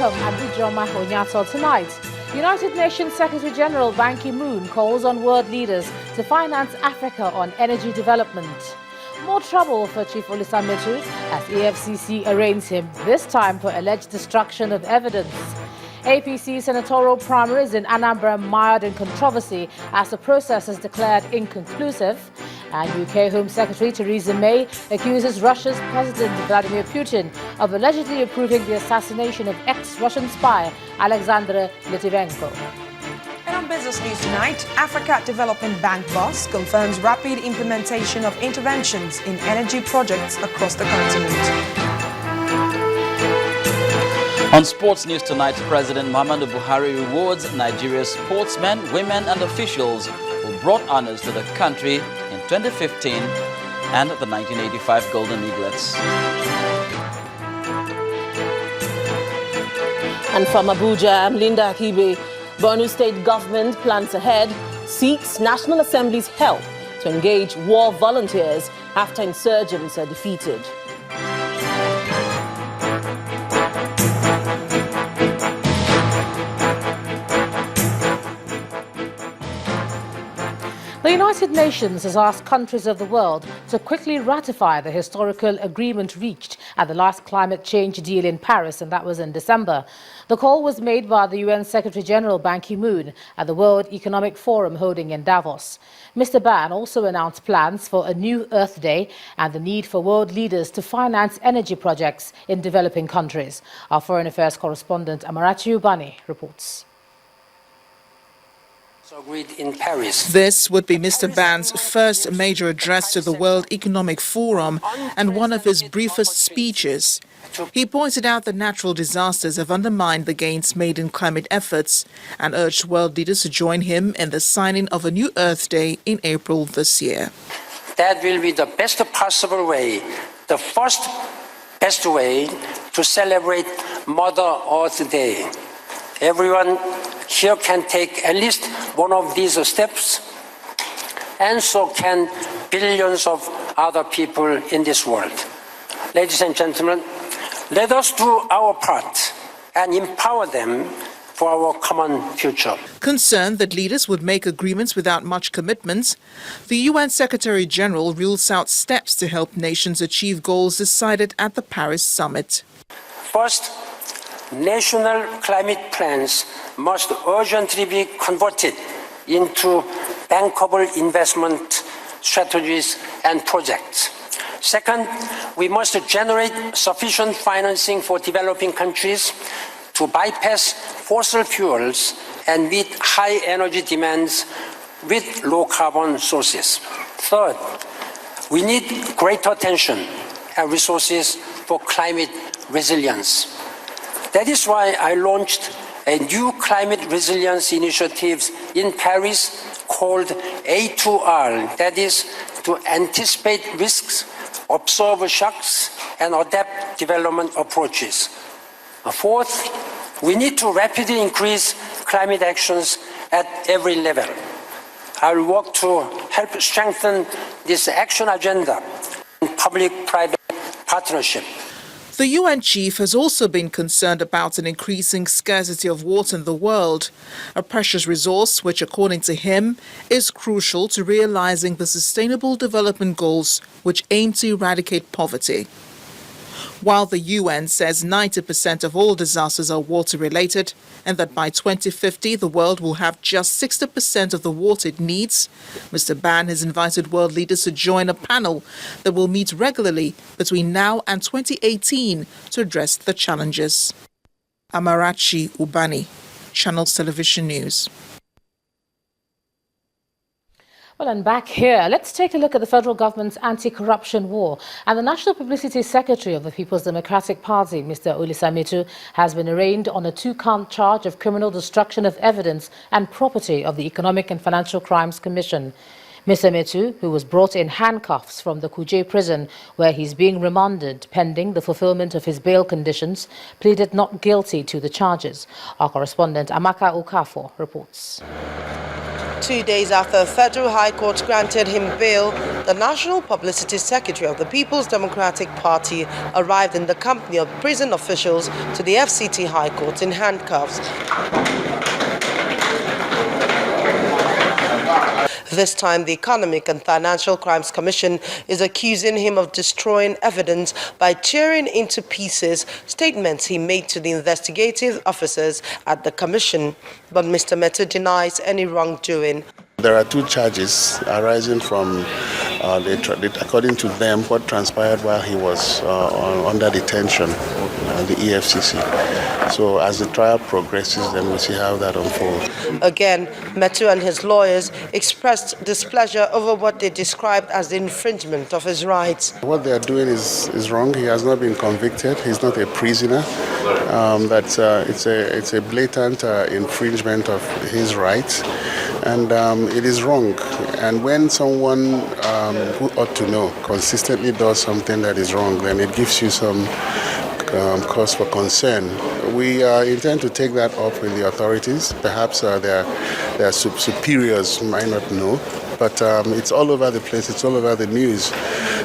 welcome Abijoma Onyato tonight. United Nations Secretary General Ban Ki-moon calls on world leaders to finance Africa on energy development. More trouble for Chief Olisa Metuh as EFCC arraigns him, this time for alleged destruction of evidence. APC senatorial primaries in Anambra mired in controversy as the process is declared inconclusive. And UK Home Secretary Theresa May accuses Russia's President Vladimir Putin of allegedly approving the assassination of ex-Russian spy Alexander Litvinenko. And on Business News tonight, Africa Development Bank boss confirms rapid implementation of interventions in energy projects across the continent. On Sports News tonight, President Muhammadu Buhari rewards Nigeria's sportsmen, women and officials who brought honors to the country in 2015 and the 1985 Golden Eaglets. And from Abuja, I'm Linda Akibe. Borno State government plans ahead, seeks National Assembly's help to engage war volunteers after insurgents are defeated. The United Nations has asked countries of the world to quickly ratify the historical agreement reached at the last climate change deal in Paris, and that was in December. The call was made by the UN Secretary General Ban Ki-moon at the World Economic Forum holding in Davos. Mr. Ban also announced plans for a new Earth Day and the need for world leaders to finance energy projects in developing countries. Our Foreign Affairs correspondent Amarachi Ubani reports. Agreed in Paris. This would be Mr. Ban's first major address to the World Economic Forum and one of his briefest speeches. He pointed out that natural disasters have undermined the gains made in climate efforts and urged world leaders to join him in the signing of a new Earth Day in April this year. That will be the best possible way, the first best way to celebrate Mother Earth Day. Everyone here can take at least one of these steps, and so can billions of other people in this world. Ladies and gentlemen, let us do our part and empower them for our common future. Concerned that leaders would make agreements without much commitment, the UN Secretary General rules out steps to help nations achieve goals decided at the Paris summit. First, national climate plans must urgently be converted into bankable investment strategies and projects. Second, we must generate sufficient financing for developing countries to bypass fossil fuels and meet high energy demands with low carbon sources. Third, we need greater attention and resources for climate resilience. That is why I launched a new climate resilience initiative in Paris called A2R, that is, to anticipate risks, observe shocks, and adapt development approaches. Fourth, we need to rapidly increase climate actions at every level. I will work to help strengthen this action agenda in public-private partnership. The UN chief has also been concerned about an increasing scarcity of water in the world, a precious resource which, according to him, is crucial to realizing the Sustainable Development Goals which aim to eradicate poverty. While the UN says 90% of all disasters are water-related and that by 2050 the world will have just 60% of the water it needs, Mr. Ban has invited world leaders to join a panel that will meet regularly between now and 2018 to address the challenges. Amarachi Ubani, Channels Television News. Well, and back here, let's take a look at the federal government's anti-corruption war. And the National Publicity Secretary of the People's Democratic Party, Mr. Olisa Metuh, has been arraigned on a 2-count charge of criminal destruction of evidence and property of the Economic and Financial Crimes Commission. Mr. Metuh, who was brought in handcuffs from the Kuje prison, where he's being remanded pending the fulfillment of his bail conditions, pleaded not guilty to the charges. Our correspondent Amaka Okafor reports. 2 days after a federal high court granted him bail, the National Publicity Secretary of the People's Democratic Party arrived in the company of prison officials to the FCT High Court in handcuffs. This time, the Economic and Financial Crimes Commission is accusing him of destroying evidence by tearing into pieces statements he made to the investigative officers at the commission. But Mr. Metuh denies any wrongdoing. There are two charges arising from, according to them, what transpired while he was under detention, the EFCC. So as the trial progresses, then we'll see how that unfolds. Again, Metuh and his lawyers expressed displeasure over what they described as the infringement of his rights. What they are doing is wrong. He has not been convicted. He's not a prisoner. It's a blatant infringement of his rights. And it is wrong. And when someone who ought to know consistently does something that is wrong, then it gives you some cause for concern. We intend to take that up with the authorities. Perhaps their superiors might not know, but it's all over the place. It's all over the news.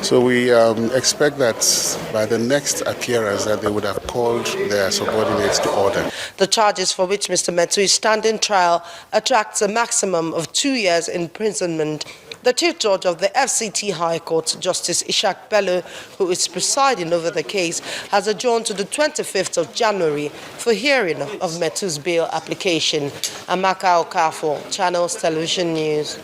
So we expect that by the next appearance that they would have called their subordinates to order. The charges for which Mr. Metuh is standing trial attracts a maximum of 2 years imprisonment. The Chief Judge of the FCT High Court, Justice Ishak Bello, who is presiding over the case, has adjourned to the 25th of January for hearing of Metuh's bail application. Amaka Okafor, Channels Television News.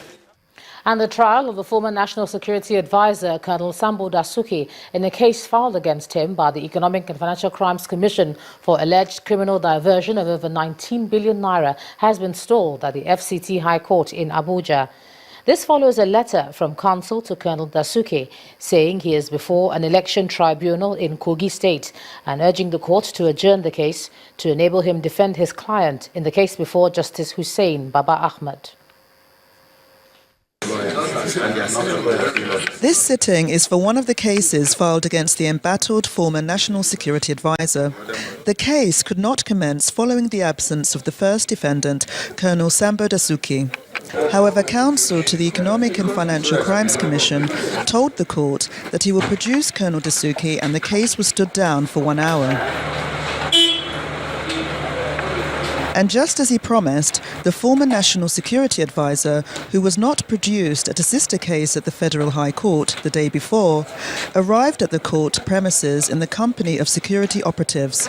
And the trial of the former National Security Advisor, Colonel Sambo Dasuki, in a case filed against him by the Economic and Financial Crimes Commission for alleged criminal diversion of over 19 billion naira, has been stalled at the FCT High Court in Abuja. This follows a letter from counsel to Colonel Dasuki saying he is before an election tribunal in Kogi State and urging the court to adjourn the case to enable him defend his client in the case before Justice Hussein Baba Ahmed. This sitting is for one of the cases filed against the embattled former National Security Advisor. The case could not commence following the absence of the first defendant, Colonel Sambo Dasuki. However, counsel to the Economic and Financial Crimes Commission told the court that he will produce Colonel Dasuki, and the case was stood down for 1 hour. And just as he promised, the former National Security Advisor, who was not produced at a sister case at the Federal High Court the day before, arrived at the court premises in the company of security operatives.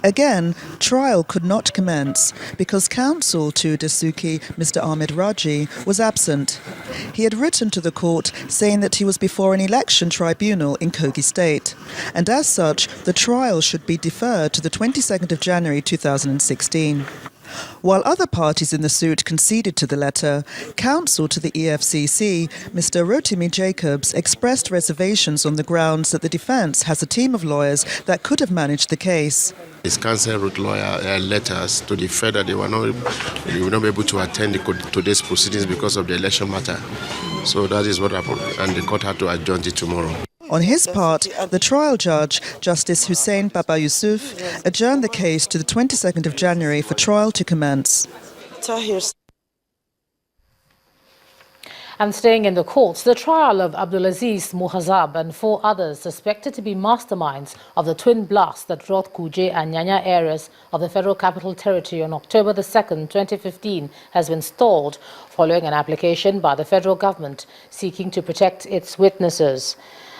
Again, trial could not commence because counsel to Dasuki, Mr. Ahmed Raji, was absent. He had written to the court saying that he was before an election tribunal in Kogi State, and as such, the trial should be deferred to the 22nd of January 2016. While other parties in the suit conceded to the letter, counsel to the EFCC, Mr. Rotimi Jacobs, expressed reservations on the grounds that the defence has a team of lawyers that could have managed the case. His counsel wrote letters to the Fed that they will not be able to attend today's proceedings because of the election matter. So that is what happened, and the court had to adjourn it tomorrow. On his part, the trial judge, Justice Hussein Baba Yusuf, adjourned the case to the 22nd of January for trial to commence. And staying in the courts, the trial of Abdulaziz Muhazab and 4 others suspected to be masterminds of the twin blasts that rocked Kuje and Nyanya areas of the Federal Capital Territory on October the 2nd, 2015 has been stalled following an application by the federal government seeking to protect its witnesses.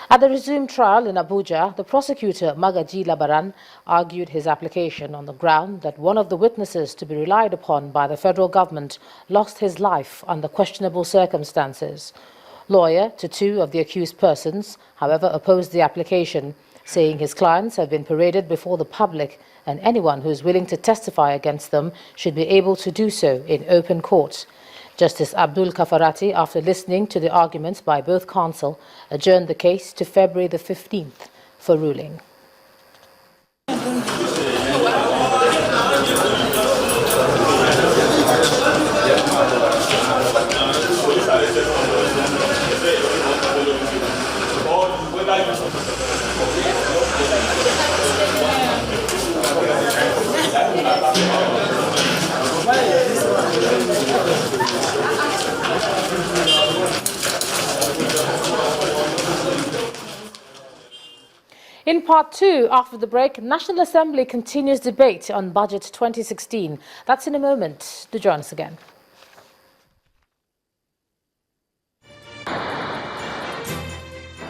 At the resumed trial in Abuja, the prosecutor, Magaji Labaran, argued his application on the ground that one of the witnesses to be relied upon by the federal government lost his life under questionable circumstances. Lawyer to 2 of the accused persons, however, opposed the application, saying his clients have been paraded before the public and anyone who is willing to testify against them should be able to do so in open court. Justice Abdul Kafarati, after listening to the arguments by both counsel, adjourned the case to February the 15th for ruling. In part two, after the break, National Assembly continues debate on Budget 2016. That's in a moment. Do join us again.